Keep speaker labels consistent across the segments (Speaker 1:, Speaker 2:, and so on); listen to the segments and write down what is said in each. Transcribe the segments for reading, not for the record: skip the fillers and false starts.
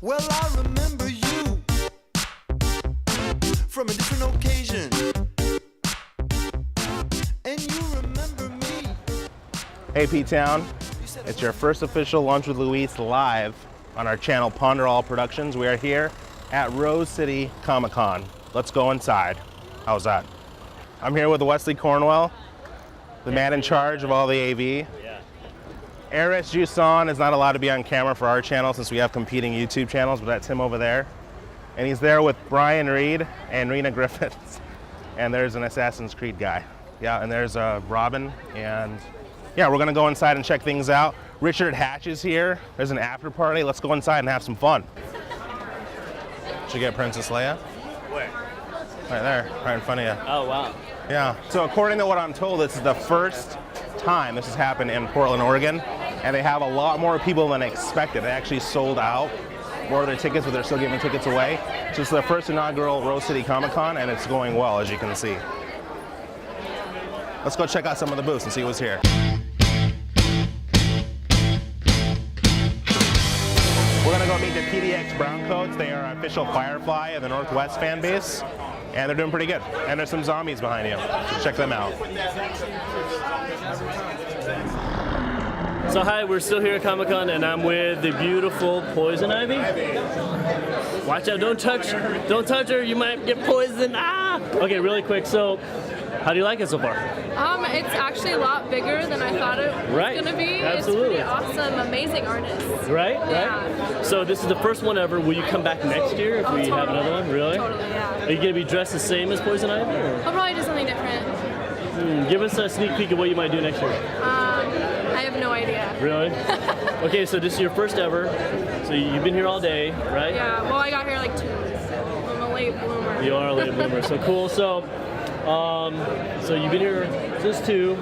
Speaker 1: Well, I remember you from a different occasion, and you remember me.
Speaker 2: Hey P-Town, it's your first official Lunch with Luis live on our channel Ponder All Productions. We are here at Rose City Comic-Con. Let's go inside. How's that? I'm here with Westley Cornwell, the man in charge of all the AV. Aris Juson is not allowed to be on camera for our channel since we have competing YouTube channels, but that's him over there. And he's there with Brian Reed and Rena Griffiths. And there's an Assassin's Creed guy. Yeah, and there's Robin. And yeah, we're gonna go inside and check things out. Richard Hatch is here. There's an after party. Let's go inside and have some fun. Should we get Princess Leia?
Speaker 3: Where?
Speaker 2: Right there, right in front of you.
Speaker 3: Oh, wow.
Speaker 2: Yeah, so according to what I'm told, this is the first time this has happened in Portland, Oregon, and they have a lot more people than expected. They actually sold out more of their tickets, but they're still giving tickets away. So it's the first inaugural Rose City Comic-Con, and it's going well, as you can see. Let's go check out some of the booths and see what's here. We're gonna go meet the PDX Browncoats. They are official Firefly of the Northwest fan base, and they're doing pretty good. And there's some zombies behind you, so check them out.
Speaker 3: So hi, we're still here at Comic-Con, and I'm with the beautiful Poison Ivy. Watch out, don't touch her, you might get poisoned. Ah! Okay, really quick, so how do you like it so far?
Speaker 4: It's actually a lot bigger than I thought it was going to be.
Speaker 3: Absolutely.
Speaker 4: It's pretty awesome, amazing artists.
Speaker 3: Right?
Speaker 4: Yeah.
Speaker 3: So this is the first one ever. Will you come back next year if we
Speaker 4: totally.
Speaker 3: have another one? Really?
Speaker 4: Totally, yeah.
Speaker 3: Are you going to be dressed the same as Poison Ivy? Or?
Speaker 4: I'll probably do something different.
Speaker 3: Give us a sneak peek of what you might do next year.
Speaker 4: I have no idea.
Speaker 3: Really? Okay, so this is your first ever. So you've been here all day, right?
Speaker 4: Yeah, well, I got here like 2 weeks. I'm a late bloomer.
Speaker 3: You are a late bloomer, so cool. So you've been here since 2,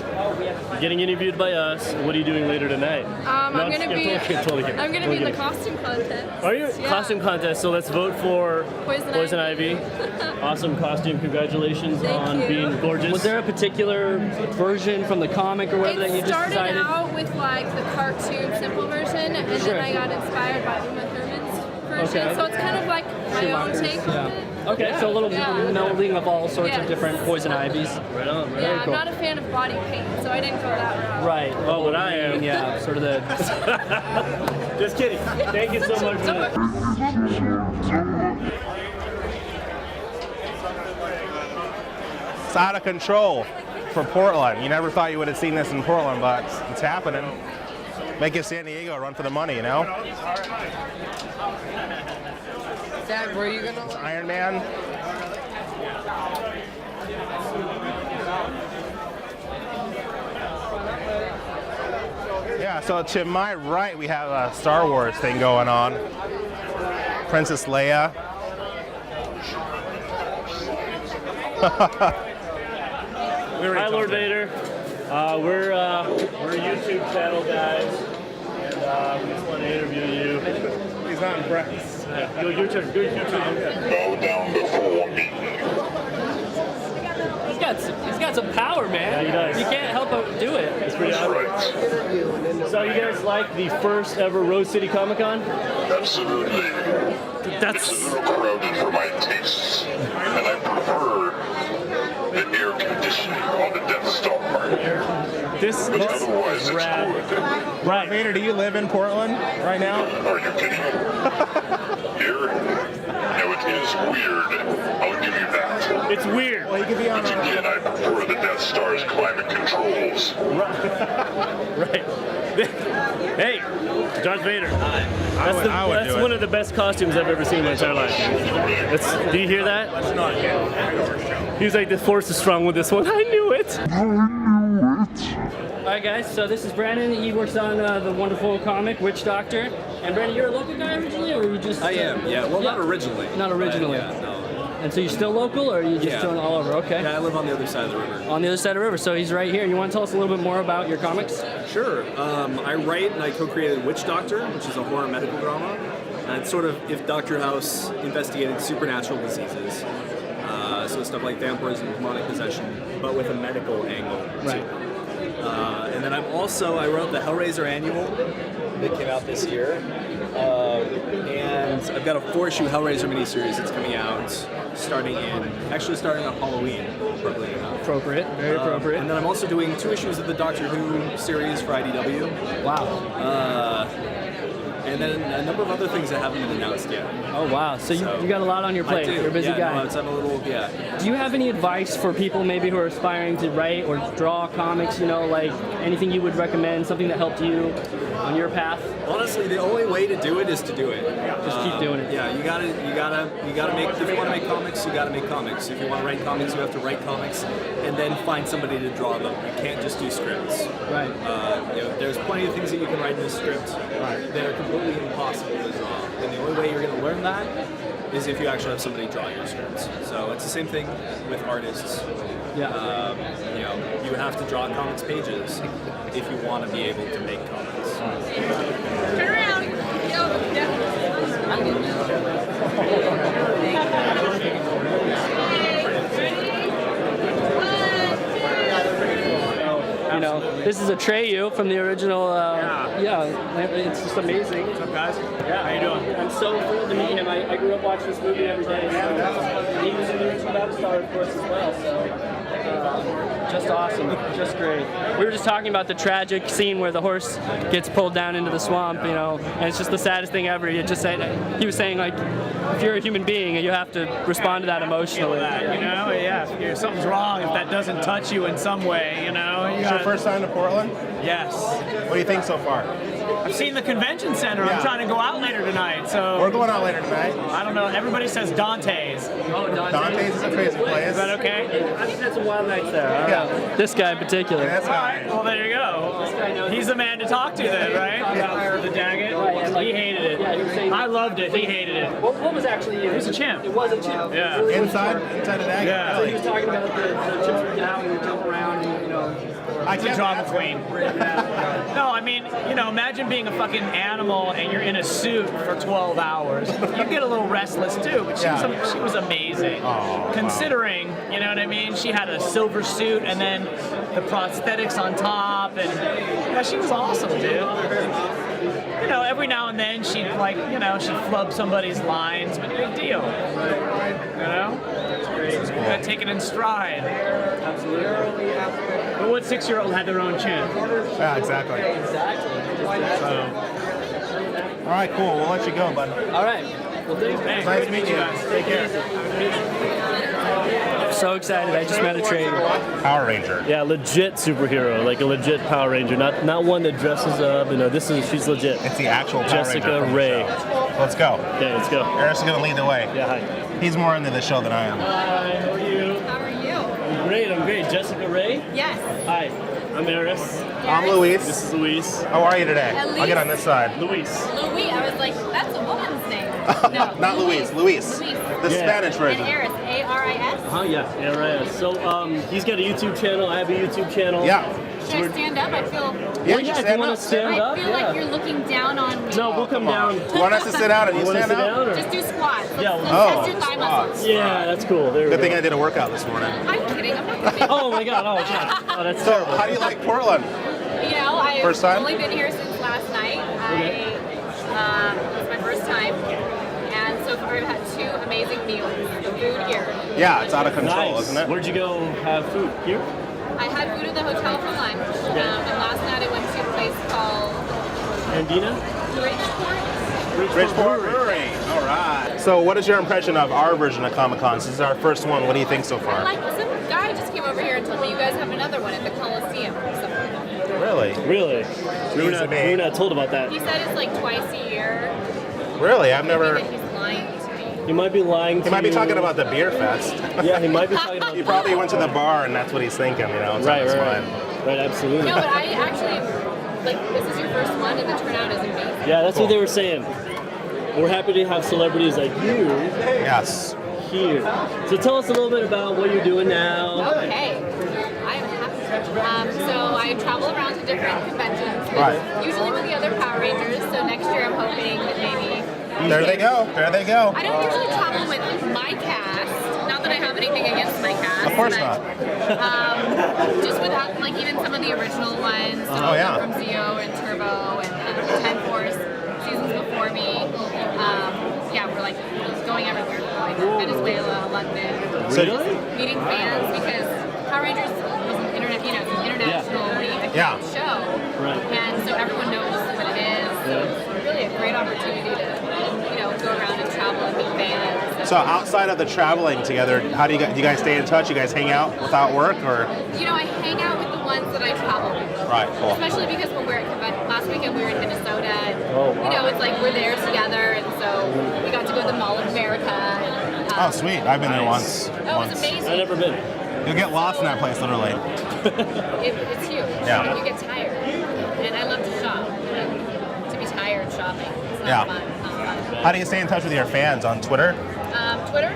Speaker 3: getting interviewed by us. What are you doing later tonight?
Speaker 4: I'm going to be in the
Speaker 3: kidding.
Speaker 4: costume contest.
Speaker 3: Are you?
Speaker 4: Yeah.
Speaker 3: Costume contest, so let's vote for Poison Ivy. Awesome costume, congratulations on being gorgeous. Was there a particular version from the comic or whatever that you just decided?
Speaker 4: It started out with like the cartoon simple version, and then I got inspired by Uma Thurman's version. Okay. So it's kind of like my own take on it.
Speaker 3: Okay, so a little melding of all sorts of different Poison Ivies. Right on, right.
Speaker 4: Yeah, I'm not a fan of body paint, so I didn't go that route.
Speaker 3: Right. Oh, but I am. Yeah, sort of the... Just kidding. Thank you so much for that.
Speaker 2: It's out of control for Portland. You never thought you would have seen this in Portland, but it's happening. Make it San Diego, run for the money, you know?
Speaker 5: Dad, where are you gonna?
Speaker 2: Iron Man. Yeah, so to my right we have a Star Wars thing going on. Princess Leia.
Speaker 3: Hi, Lord Vader. We're a YouTube channel, guys, and we just want to interview you.
Speaker 2: He's not impressed.
Speaker 3: Yeah. Your turn.
Speaker 6: Bow down before me.
Speaker 5: He's got some power, man.
Speaker 3: Yeah, he does.
Speaker 5: You can't help but do it.
Speaker 3: It's pretty awesome.
Speaker 6: Right.
Speaker 3: So you guys like the first ever Rose City Comic Con?
Speaker 6: Absolutely. It's a little crowded for my tastes, and I prefer the air conditioning on the Death Star.
Speaker 3: This
Speaker 6: Otherwise, it's
Speaker 3: rad.
Speaker 6: good.
Speaker 3: Right.
Speaker 2: Vader, do you live in Portland right now?
Speaker 6: Are you kidding? Here? No, it is weird. I'll give you that.
Speaker 3: It's weird.
Speaker 2: Well, you could be on
Speaker 6: But again, I prefer the Death Star's climate controls.
Speaker 3: Right. Hey, Darth Vader. That's one of the best costumes I've ever seen in my entire life. Do you hear that?
Speaker 2: Let's not get
Speaker 3: He's like, the force is strong with this one. I knew it.
Speaker 5: All right, guys. So this is Brandon. He works on the wonderful comic Witch Doctor. And Brandon, you're a local guy originally, or were you just?
Speaker 7: I am. Yeah. Well, not originally.
Speaker 5: Not originally.
Speaker 7: Yeah. No.
Speaker 5: And so you're still local, or are you just doing all over? Okay.
Speaker 7: Yeah, I live on the other side of the river.
Speaker 5: On the other side of the river. So he's right here. You want to tell us a little bit more about your comics?
Speaker 7: Sure. I write and I co-created Witch Doctor, which is a horror medical drama. And it's sort of if Dr. House investigated supernatural diseases. So stuff like vampires and demonic possession, but with a medical angle.
Speaker 5: Right.
Speaker 7: And then I wrote the Hellraiser Annual that came out this year. And I've got a 4-issue Hellraiser miniseries that's coming out starting on Halloween, appropriately enough.
Speaker 5: Appropriate, very appropriate.
Speaker 7: And then I'm also doing 2 issues of the Doctor Who series for IDW.
Speaker 5: Wow.
Speaker 7: And then a number of other things that haven't been announced yet.
Speaker 5: Oh wow! So you got a lot on your plate.
Speaker 7: I do.
Speaker 5: You're a busy guy.
Speaker 7: No, I'm a little,
Speaker 5: Do you have any advice for people maybe who are aspiring to write or draw comics? You know, like anything you would recommend, something that helped you on your path?
Speaker 7: Honestly, the only way to do it is to do it.
Speaker 5: Just keep doing it.
Speaker 7: Yeah, you gotta make. If you want to make comics, you gotta make comics. If you want to write comics, you have to write comics, and then find somebody to draw them. You can't just do scripts.
Speaker 5: Right.
Speaker 7: There's plenty of things that you can write in a script that are completely impossible to draw. And the only way you're going to learn that is if you actually have somebody draw your scripts. So it's the same thing with artists.
Speaker 5: Yeah.
Speaker 7: You have to draw comics pages if you want to be able to make comics.
Speaker 4: Turn around.
Speaker 5: You know, this is a Treyu from the original. It's just amazing.
Speaker 8: What's up, guys?
Speaker 5: Yeah.
Speaker 8: How you doing?
Speaker 5: I'm so thrilled to meet him. I grew up watching this movie every day. So he was in the original Avatar, of course, as well. So just awesome, just great. We were just talking about the tragic scene where the horse gets pulled down into the swamp, you know, and it's just the saddest thing ever. He was saying, like, if you're a human being, you have to respond to that emotionally.
Speaker 8: If something's wrong, if that doesn't touch you in some way, you know.
Speaker 2: It's your first time to Portland?
Speaker 8: Yes.
Speaker 2: What do you think so far?
Speaker 8: I've seen the convention center.
Speaker 2: Yeah.
Speaker 8: I'm trying to go out later tonight, so.
Speaker 2: We're going out later tonight.
Speaker 8: I don't know. Everybody says Dante's.
Speaker 5: Oh,
Speaker 2: Dante's is a crazy place.
Speaker 8: Is that okay?
Speaker 5: I've just had some wild nights there.
Speaker 2: Yeah.
Speaker 5: This guy in particular.
Speaker 2: That's
Speaker 8: All right. Well, there you go. He's the man to talk to then, right? About the Daggett. He hated it.
Speaker 5: Yeah, he was saying-
Speaker 8: I loved it. He hated it.
Speaker 5: What was actually it?
Speaker 8: It was a chimp.
Speaker 5: It was a chimp.
Speaker 8: Yeah.
Speaker 2: Inside of that?
Speaker 8: Yeah.
Speaker 5: So he was talking about the chimps freaking out and we jump around and, you know.
Speaker 8: It's a drama queen. No, I mean, imagine being a fucking animal and you're in a suit for 12 hours. You get a little restless too, but she was amazing.
Speaker 2: Oh,
Speaker 8: considering, you know what I mean? She had a silver suit and then the prosthetics on top, and she was awesome, dude. Every now and then she'd she'd flub somebody's lines, but big deal. You gotta take it in stride. Absolutely. But what 6-year-old had their own chin?
Speaker 2: Yeah, exactly. All right, cool. We'll let you go, bud.
Speaker 5: All right. Well, thanks.
Speaker 2: Nice to meet you guys.
Speaker 8: Take care.
Speaker 5: I'm so excited. I just met a trainer.
Speaker 2: Power Ranger.
Speaker 3: Yeah, legit superhero, like a legit Power Ranger, not one that dresses up. She's legit.
Speaker 2: It's the actual Power
Speaker 3: Jessica
Speaker 2: Ranger from the
Speaker 3: Ray.
Speaker 2: show. Let's go.
Speaker 3: Okay, let's go.
Speaker 2: Aris is going to lead the way.
Speaker 3: Yeah, hi.
Speaker 2: He's more into the show than I am.
Speaker 3: Hi, how are you?
Speaker 4: How are you?
Speaker 3: I'm great. Jessica Ray?
Speaker 4: Yes.
Speaker 3: Hi, I'm Aris.
Speaker 2: I'm Luis.
Speaker 3: This is Luis.
Speaker 2: How are you today?
Speaker 4: Elise.
Speaker 2: I'll get on this side.
Speaker 3: Luis.
Speaker 4: Louis, I was like, that's a woman's name. No,
Speaker 2: Not Luis. Luis.
Speaker 4: Luis.
Speaker 2: The
Speaker 3: Yeah.
Speaker 2: Spanish
Speaker 4: And
Speaker 2: version.
Speaker 4: Aris, A-R-I-S.
Speaker 3: Oh yeah, right. So he's got a YouTube channel. I have a YouTube channel.
Speaker 2: Yeah.
Speaker 4: Should I stand up? I feel.
Speaker 2: Yeah,
Speaker 3: Well,
Speaker 2: you
Speaker 3: yeah, if
Speaker 2: stand
Speaker 3: you want
Speaker 2: up.
Speaker 3: to stand
Speaker 4: I
Speaker 3: up,
Speaker 4: feel like you're looking down on me.
Speaker 3: No, we'll come down.
Speaker 2: You want us to sit out and you
Speaker 3: Want to
Speaker 2: stand
Speaker 3: sit
Speaker 2: up?
Speaker 3: down? Or?
Speaker 4: Just do squats. Let's,
Speaker 3: Yeah,
Speaker 4: let's
Speaker 2: oh,
Speaker 4: test your thigh muscles.
Speaker 3: Yeah, that's cool. There we
Speaker 2: Good
Speaker 3: go.
Speaker 2: thing I did a workout this morning.
Speaker 4: I'm kidding. I'm not kidding.
Speaker 3: Oh my God! Oh God! Oh, that's
Speaker 2: So,
Speaker 3: terrible.
Speaker 2: how do you like Portland?
Speaker 4: I've
Speaker 2: First time?
Speaker 4: only been here since last night. It's my first time. And so far I've had 2 amazing meals. The food here.
Speaker 2: Yeah, it's out of control,
Speaker 3: Nice.
Speaker 2: isn't it?
Speaker 3: Where'd you go have food? Here?
Speaker 4: I had food at the hotel for lunch. And last night I went to a place called
Speaker 3: Andina?
Speaker 2: Bridgeport Brewery. All right. So, what is your impression of our version of Comic-Con? This is our first one. What do you think so far?
Speaker 4: Some guy just came over here and told me you guys have another one at the Coliseum or something.
Speaker 2: Really?
Speaker 3: Really? We
Speaker 2: Jeez,
Speaker 3: were not told about that.
Speaker 4: He said it's like twice a year.
Speaker 2: Really? I've never.
Speaker 4: Maybe that he's lying to me.
Speaker 3: He might be lying to
Speaker 2: He might be
Speaker 3: you.
Speaker 2: talking about the beer fest.
Speaker 3: Yeah, he might be talking about.
Speaker 2: He probably went to the bar and that's what he's thinking, It's on
Speaker 3: Right,
Speaker 2: his
Speaker 3: right,
Speaker 2: mind.
Speaker 3: right, absolutely.
Speaker 4: No, but I actually, this is your first one and the turnout is amazing.
Speaker 3: Yeah, that's
Speaker 2: Cool.
Speaker 3: what they were saying. We're happy to have celebrities like you
Speaker 2: Yes.
Speaker 3: here. So tell us a little bit about what you're doing now.
Speaker 4: Okay, I am happy. So I travel around to different conventions,
Speaker 2: Right.
Speaker 4: usually with the other Power Rangers. So next year I'm hoping that maybe.
Speaker 2: There they go. There they go.
Speaker 4: I don't usually travel with my cast. Not that I have anything against my cast.
Speaker 2: Of course
Speaker 4: but,
Speaker 2: not.
Speaker 4: just without, like, even some of the original ones. Some
Speaker 2: Oh, yeah.
Speaker 4: From Zio and Turbo and 10 Force, seasons before me. Yeah, we're like going everywhere. Like Venezuela, London.
Speaker 3: Really?
Speaker 4: Meeting fans because Power Rangers was an internationally a huge
Speaker 2: Yeah.
Speaker 4: show.
Speaker 3: Right.
Speaker 4: And so everyone knows what it is. So it's really a great opportunity to, go around and travel and meet fans.
Speaker 2: So outside of the traveling together, how do you guys stay in touch? You guys hang out without work, or?
Speaker 4: I hang out with the ones that I travel with.
Speaker 2: Right, cool.
Speaker 4: Especially because when we're at convention, last weekend we were in Minnesota, and
Speaker 3: wow.
Speaker 4: it's like we're there together, and so we got to go to the Mall of America. And,
Speaker 2: Oh, sweet. I've been there once.
Speaker 4: Oh, it was amazing.
Speaker 3: I've never been.
Speaker 2: You'll get lost in that place, literally.
Speaker 4: It's huge.
Speaker 2: Yeah.
Speaker 4: You get tired, and I love to shop. And to be tired shopping, it's not
Speaker 2: Yeah.
Speaker 4: fun. It's not fun.
Speaker 2: How do you stay in touch with your fans on Twitter?
Speaker 4: Twitter.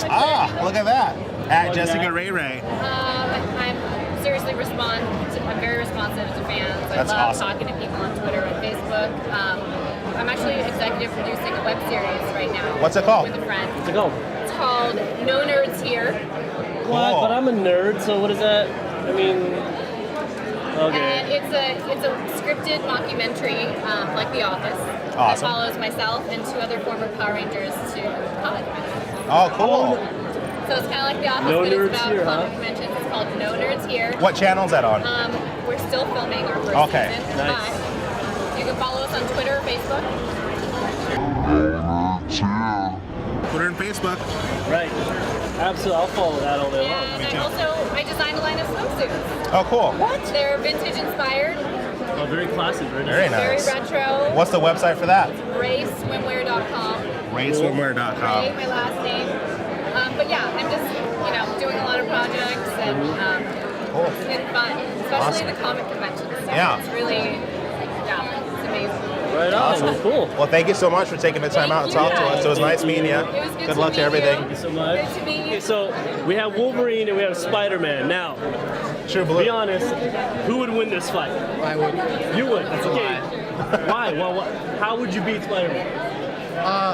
Speaker 2: Ah, look at that. At Jessica Ray Ray.
Speaker 4: I'm seriously I'm very responsive to fans. I
Speaker 2: That's
Speaker 4: love
Speaker 2: awesome.
Speaker 4: talking to people on Twitter and Facebook. I'm actually executive producing a web series right now.
Speaker 2: What's it called?
Speaker 4: With a friend.
Speaker 3: What's it called?
Speaker 4: It's called No Nerds Here.
Speaker 3: What?
Speaker 2: Cool.
Speaker 3: But I'm a nerd, so what is that? I mean, okay.
Speaker 4: And it's a scripted mockumentary, like The Office.
Speaker 2: Awesome.
Speaker 4: It follows myself and 2 other former Power Rangers to comic conventions.
Speaker 2: Oh, cool.
Speaker 4: So it's kind of like The Office,
Speaker 3: No
Speaker 4: but
Speaker 3: Nerds
Speaker 4: it's about
Speaker 3: Here,
Speaker 4: comic
Speaker 3: huh?
Speaker 4: conventions. It's called No Nerds Here.
Speaker 2: What channel is that on?
Speaker 4: We're still filming our first
Speaker 2: Okay.
Speaker 4: season.
Speaker 3: Nice.
Speaker 4: But you can follow us on Twitter or Facebook.
Speaker 2: Twitter and Facebook.
Speaker 3: Right. Absolutely. I'll follow that all day long.
Speaker 4: And I designed a line of swimsuits.
Speaker 2: Oh, cool.
Speaker 4: They're vintage inspired,
Speaker 3: Oh, very classy. Very nice.
Speaker 2: Very
Speaker 4: very
Speaker 2: nice.
Speaker 4: retro.
Speaker 2: What's the website for that?
Speaker 4: RaySwimwear.com.
Speaker 2: RaySwimwear.com.
Speaker 4: Ray, my last name. But yeah, I'm just doing a lot of projects and
Speaker 2: Cool.
Speaker 4: it's been fun, especially
Speaker 2: Awesome.
Speaker 4: the comic conventions. So
Speaker 2: Yeah.
Speaker 4: It's really, it's amazing.
Speaker 3: Right on.
Speaker 2: Awesome.
Speaker 3: Well, cool.
Speaker 2: Well, thank you so much for taking the time out to talk to us. It was nice meeting you.
Speaker 4: It was good
Speaker 2: Good
Speaker 4: to
Speaker 2: luck to
Speaker 4: meet
Speaker 2: everything.
Speaker 4: you.
Speaker 3: Thank you so much.
Speaker 4: Good to meet you.
Speaker 3: Okay, so we have Wolverine and we have Spider-Man. Now,
Speaker 2: True
Speaker 3: be
Speaker 2: blue.
Speaker 3: honest, who would win this fight?
Speaker 9: I would.
Speaker 3: You would. That's okay. Why? Well, how would you beat Spider-Man?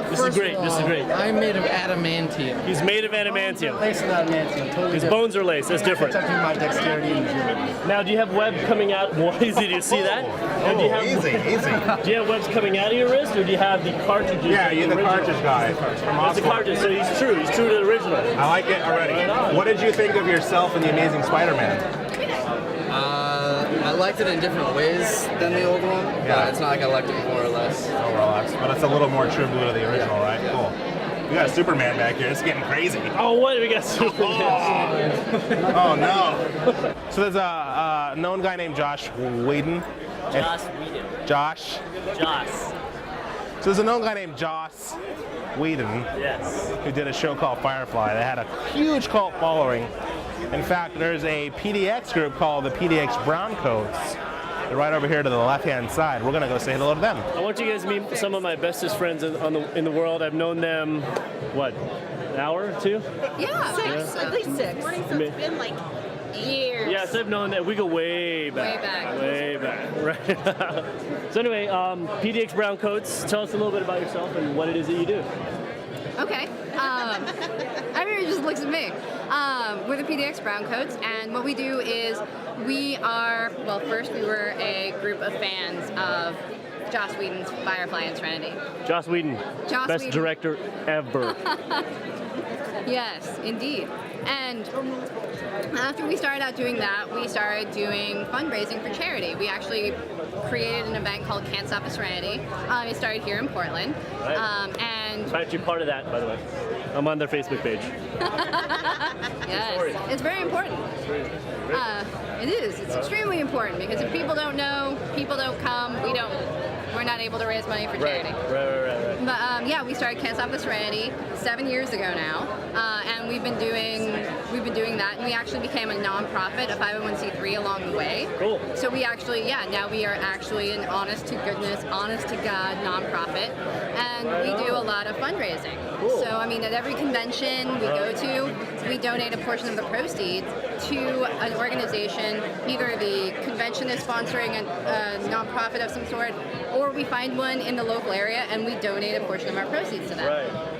Speaker 3: This is
Speaker 9: First
Speaker 3: great.
Speaker 9: of
Speaker 3: This is
Speaker 9: all,
Speaker 3: great.
Speaker 9: I'm made of adamantium.
Speaker 3: He's made of adamantium.
Speaker 9: Lace of adamantium, totally
Speaker 3: His
Speaker 9: different.
Speaker 3: bones are laced. That's different.
Speaker 9: Protecting my dexterity and agility.
Speaker 3: Now, do you have web coming out? Well, easy. Do you see that? And do you have,
Speaker 2: Easy, easy.
Speaker 3: Do you have webs coming out of your wrist, or do you have the cartridges?
Speaker 2: Yeah,
Speaker 3: like
Speaker 2: you're the
Speaker 3: original?
Speaker 2: cartridge guy from
Speaker 3: That's the
Speaker 2: Oxford.
Speaker 3: cartridge. So he's true. He's true to the original.
Speaker 2: I like it already.
Speaker 3: Right on.
Speaker 2: What did you think of yourself in The Amazing Spider-Man?
Speaker 9: I liked it in different ways than the old one.
Speaker 2: Yeah.
Speaker 9: But it's not like I liked it more or less.
Speaker 2: Oh, relax. But it's a little more true blue to the original, right? Cool. We got Superman back here. It's getting crazy.
Speaker 3: Oh, what? We got Superman.
Speaker 2: Oh, no. So there's a known guy named Josh Whedon.
Speaker 3: Joss Whedon.
Speaker 2: Josh.
Speaker 3: Joss.
Speaker 2: So there's a known guy named Joss Whedon
Speaker 3: Yes.
Speaker 2: who did a show called Firefly that had a huge cult following. In fact, there's a PDX group called the PDX Browncoats. They're right over here to the left-hand side. We're gonna go say hello to them.
Speaker 3: I want you guys to meet some of my bestest friends in the world. I've known them, what, an hour or two?
Speaker 4: Yeah.
Speaker 10: Six, at least 6. So it's been like
Speaker 4: Years.
Speaker 3: Yes, I've known that. We go way back.
Speaker 4: Way back.
Speaker 3: Way back. Right. So anyway, PDX Browncoats. Tell us a little bit about yourself and what it is that you do.
Speaker 10: Okay. Everyone just looks at me. We're the PDX Browncoats, and what we do is first we were a group of fans of Joss Whedon's Firefly and Serenity.
Speaker 3: Joss Whedon,
Speaker 10: Joss
Speaker 3: best
Speaker 10: Whedon.
Speaker 3: director ever.
Speaker 10: Yes, indeed. And after we started out doing that, we started doing fundraising for charity. We actually created an event called Can't Stop a Serenity. It started here in Portland.
Speaker 3: Right.
Speaker 10: And
Speaker 3: I'm actually part of that, by the way. I'm on their Facebook page.
Speaker 10: yes, it's very important. It is. It's extremely important because if people don't know, people don't come. We're not able to raise money for charity.
Speaker 3: Right.
Speaker 10: But yeah, we started Can't Stop the Serenity 7 years ago now, and we've been doing that. And we actually became a nonprofit, a 501c3 along the way.
Speaker 3: Cool.
Speaker 10: So we actually, now we are actually an honest to goodness, honest to God nonprofit, and we do a lot of fundraising.
Speaker 3: Cool.
Speaker 10: So I mean, at every convention we go to, we donate a portion of the proceeds to an organization. Either the convention is sponsoring a nonprofit of some sort, or we find one in the local area and we donate a portion of our proceeds to them.
Speaker 3: Right.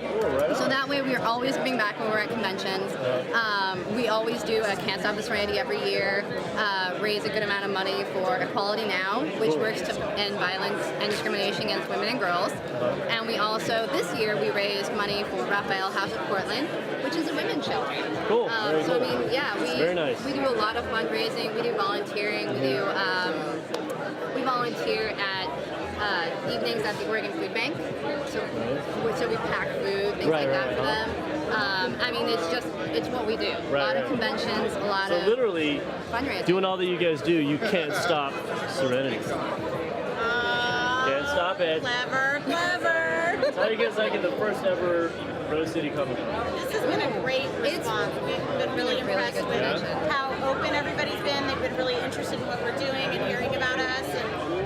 Speaker 10: So that way we're always giving back when we're at conventions. We always do a Can't Stop the Serenity every year, raise a good amount of money for Equality Now, which works to end violence and discrimination against women and girls. And we also, this year, we raised money for Raphael House of Portland, which is a women's shelter.
Speaker 3: Cool. Very
Speaker 10: So
Speaker 3: cool.
Speaker 10: I mean, yeah,
Speaker 3: Very nice.
Speaker 10: we do a lot of fundraising. We do volunteering. We volunteer at evenings at the Oregon Food Bank. So we pack food, things like that for them. I mean, it's what we do. A lot of conventions, a lot of
Speaker 3: literally
Speaker 10: fundraising.
Speaker 3: doing all that you guys do, you can't stop Serenity. Can't stop it.
Speaker 11: Clever.
Speaker 3: So how do you guys like it, the first ever Rose City Comic Con?
Speaker 11: This has been a great response. We've been really impressed
Speaker 10: good
Speaker 11: with
Speaker 10: convention.
Speaker 11: how open everybody's been. They've been really interested in what we're doing and hearing about us,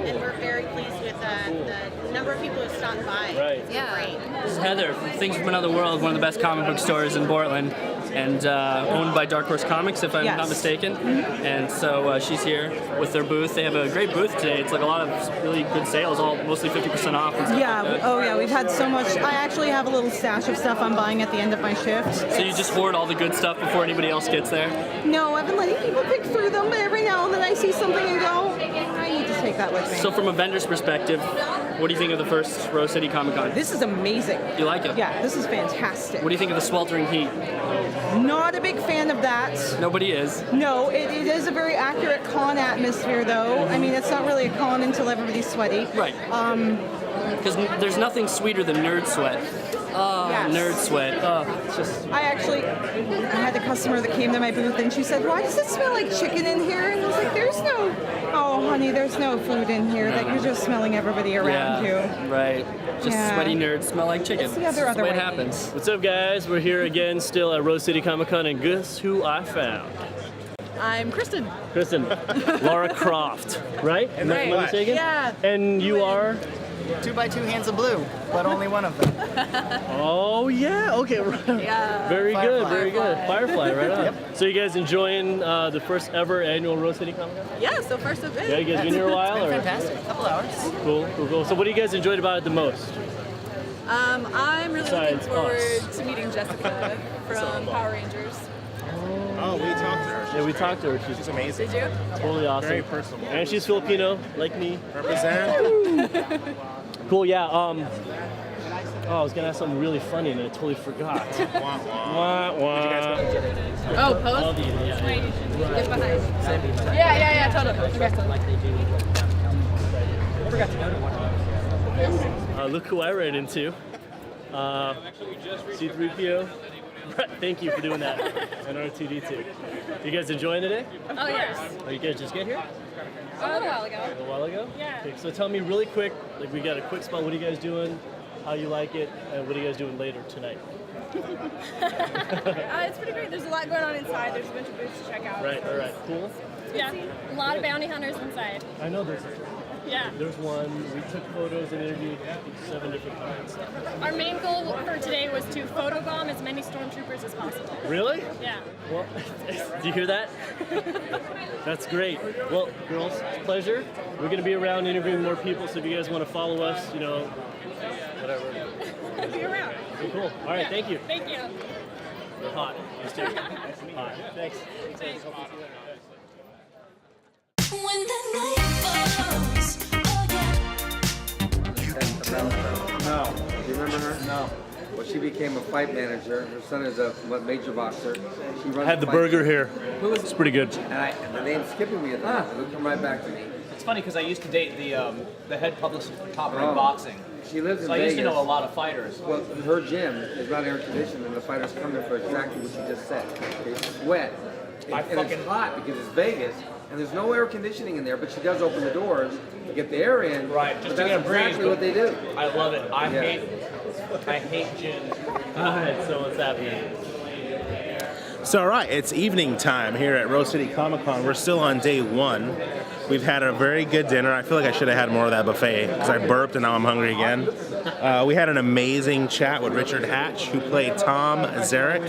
Speaker 11: and we're very pleased with the number of people who've stopped by.
Speaker 3: Right.
Speaker 11: It's
Speaker 10: Yeah.
Speaker 11: great.
Speaker 5: This is Heather, Things from Another World, one of the best comic book stores in Portland, and owned by Dark Horse Comics, if I'm not mistaken. And so she's here with their booth. They have a great booth today. It's like a lot of really good sales, all mostly 50% off and stuff
Speaker 12: Yeah,
Speaker 5: like that.
Speaker 12: oh yeah, we've had so much. I actually have a little stash of stuff I'm buying at the end of my shift.
Speaker 5: So you just hoard all the good stuff before anybody else gets there?
Speaker 12: No, I've been letting people pick through them, but every now and then I see something and go, I need to take that with me.
Speaker 5: So from a vendor's perspective, what do you think of the first Rose City Comic Con?
Speaker 12: This is amazing.
Speaker 5: You like it?
Speaker 12: Yeah, this is fantastic.
Speaker 5: What do you think of the sweltering heat?
Speaker 12: Not a big fan of that.
Speaker 5: Nobody is.
Speaker 12: No, it is a very accurate con atmosphere, though. I mean, it's not really a con until everybody's sweaty.
Speaker 5: Right. Because there's nothing sweeter than nerd sweat. Oh,
Speaker 12: Yes.
Speaker 5: nerd sweat. Oh, it's just.
Speaker 12: I had a customer that came to my booth and she said, "Why does it smell like chicken in here?" And I was like, "Oh, honey, there's no food in here. That you're just smelling everybody around you."
Speaker 5: Right. Just
Speaker 12: Yeah.
Speaker 5: sweaty nerds smell like chicken.
Speaker 12: It's the
Speaker 5: That's
Speaker 12: other
Speaker 5: the way it
Speaker 12: way.
Speaker 5: happens.
Speaker 3: What's up, guys? We're here again, still at Rose City Comic Con, and guess who I found?
Speaker 12: I'm Kristen.
Speaker 3: Kristen, Laura Croft, right? Am I mistaken?
Speaker 12: Yeah.
Speaker 3: And you are?
Speaker 9: 2x2 hands of blue, but only one of them.
Speaker 3: Oh yeah. Okay.
Speaker 9: Yeah.
Speaker 3: Very good.
Speaker 9: Firefly.
Speaker 3: Very good. Firefly, right on.
Speaker 9: Yep.
Speaker 3: So you guys enjoying the first ever annual Rose City Comic Con?
Speaker 12: Yeah, so first of it.
Speaker 3: Yeah, you guys been here a while?
Speaker 9: It's been
Speaker 3: or?
Speaker 9: fantastic. A couple hours.
Speaker 3: Cool. So what do you guys enjoyed about it the most?
Speaker 13: I'm really
Speaker 3: Besides
Speaker 13: looking forward
Speaker 3: us.
Speaker 13: to meeting Jessica from Power Rangers.
Speaker 2: Oh, we talked to her.
Speaker 3: Yeah, we talked to her.
Speaker 2: She's amazing.
Speaker 13: Did you?
Speaker 3: Totally awesome.
Speaker 2: Very personable.
Speaker 3: And she's Filipino, like me.
Speaker 2: Represent.
Speaker 3: Cool, yeah. I was gonna ask something really funny and I totally forgot. Wah, wah.
Speaker 13: Oh, post? Get behind. Yeah, totally.
Speaker 3: Look who I ran into. C3PO. Thank you for doing that. And R2D2. You guys enjoying today?
Speaker 13: Oh, yes.
Speaker 3: Oh, you guys just get here?
Speaker 13: A little while ago.
Speaker 3: A little while ago?
Speaker 13: Yeah.
Speaker 3: Okay, so tell me really quick, like we got a quick spot, what are you guys doing? How you like it? And what are you guys doing later tonight?
Speaker 13: It's pretty great. There's a lot going on inside. There's a bunch of booths to check out.
Speaker 3: Right, all right, cool.
Speaker 13: Yeah, a lot of bounty hunters inside.
Speaker 3: I know there's
Speaker 13: Yeah.
Speaker 3: There's one. We took photos and interviewed 7 different kinds.
Speaker 13: Our main goal for today was to photobomb as many stormtroopers as possible.
Speaker 3: Really?
Speaker 13: Yeah.
Speaker 3: Well, do you hear that? That's great. Well, girls, it's a pleasure. We're going to be around interviewing more people, so if you guys want to follow us, whatever.
Speaker 13: Be around.
Speaker 3: Okay, cool. All right, thank you.
Speaker 13: Thank you.
Speaker 3: You're hot. You too. Hot. Thanks.
Speaker 13: Thanks.
Speaker 14: When the night falls,
Speaker 15: No. Do you remember her? No. Well, she became a fight manager. Her son is a major boxer. She runs
Speaker 3: Had the
Speaker 15: fight
Speaker 3: burger
Speaker 15: team.
Speaker 3: here. It's pretty good.
Speaker 15: And the name's skipping me at the moment. It'll come right back to me.
Speaker 7: It's funny because I used to date the head publicist for Top Rank
Speaker 15: Oh.
Speaker 7: Boxing.
Speaker 15: She lives in
Speaker 7: So I
Speaker 15: Vegas.
Speaker 7: used to know a lot of fighters.
Speaker 15: Well, her gym is not air conditioned, and the fighters come there for exactly what you just said. They sweat. And it's hot because it's Vegas, and there's no air conditioning in there, but she does open the doors to get the air in.
Speaker 7: Right,
Speaker 15: but
Speaker 7: just to
Speaker 15: that's
Speaker 7: get a breeze.
Speaker 15: exactly what they do.
Speaker 7: I love it. I
Speaker 15: Yeah.
Speaker 7: hate gin.
Speaker 3: All right, so what's happening?
Speaker 2: So, all right, it's evening time here at Rose City Comic Con. We're still on day 1. We've had a very good dinner. I feel like I should have had more of that buffet because I burped and now I'm hungry again. We had an amazing chat with Richard Hatch, who played Tom Zarek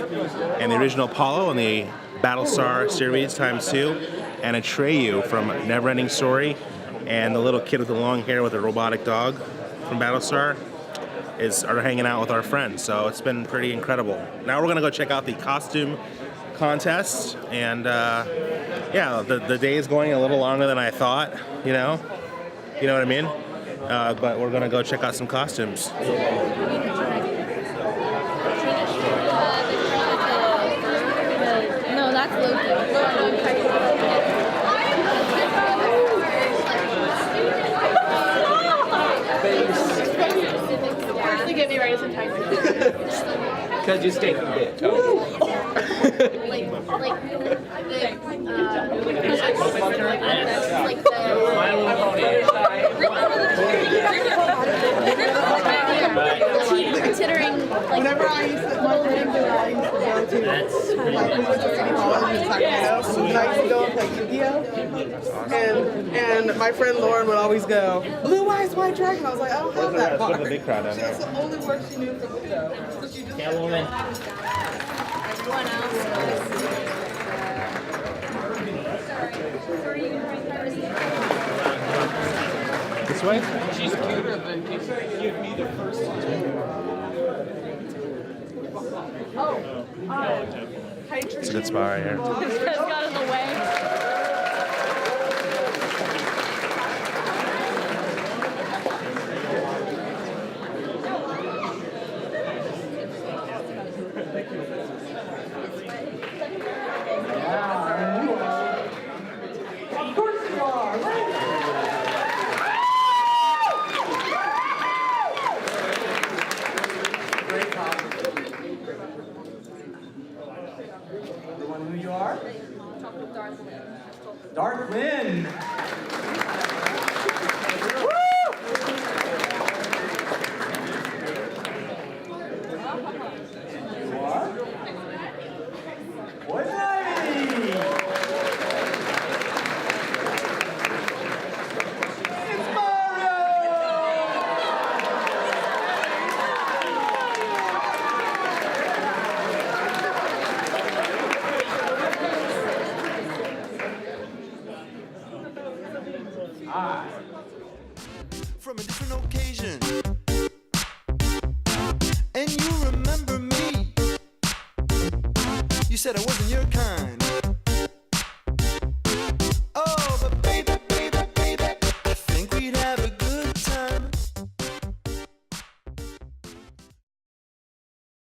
Speaker 2: in the original Apollo in the Battlestar series ×2, and Atreyu from Neverending Story, and the little kid with the long hair with a robotic dog from Battlestar. are hanging out with our friends. So it's been pretty incredible. Now we're gonna go check out the costume contest, and yeah, the day is going a little longer than I thought. You know what I mean? But we're gonna go check out some costumes.
Speaker 4: No, that's Loki. Firstly, get me ready some time.
Speaker 7: Because you stink a bit.
Speaker 4: Considering,
Speaker 12: whenever I used to, my friend I used to go to, like, we went to City Hall in Sacramento, and I used to go and play Yu-Gi-Oh! And my friend Lauren would always go, Blue Eyes White Dragon. I was like, I don't have that part.
Speaker 2: There's a big crowd down
Speaker 12: That's
Speaker 2: there.
Speaker 12: the only word she knew from the show. So she just
Speaker 3: Catwoman.
Speaker 4: everyone else.
Speaker 2: This way?
Speaker 7: She's cuter than give me the first one.
Speaker 2: It's a good spot right here.
Speaker 4: This guy got in the way.
Speaker 12: Of course you are. Everyone, who you are? Darth Quinn. You are? Westley.
Speaker 1: From a different occasion.